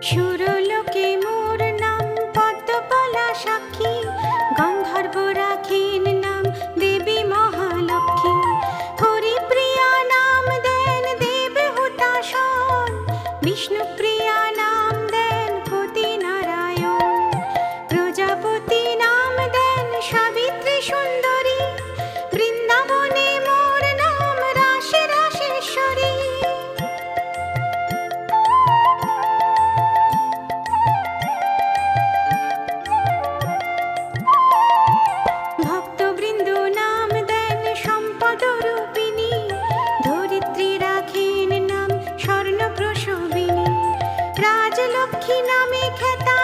সুরলোকে মোর নাম পদ্মপলা সাক্ষী, গন্ধর্ব রাখেন নাম দেবী মহালক্ষ্মী। হরিপ্রিয়া নাম দেন দেব হুতাশন, বিষ্ণুপ্রিয়া নাম দেন পতি নারায়ণ। প্রজাপতি নাম দেন সাবিত্রী সুন্দরী, বৃন্দাবনে মোর নাম রাশে রাশেশ্বরী। ভক্তবৃন্দ নাম দেন সম্পদ রূপিণী, ধরিত্রী রাখেন নাম স্বর্ণ প্রসবিনী। রাজলক্ষ্মী নামে খ্যাতা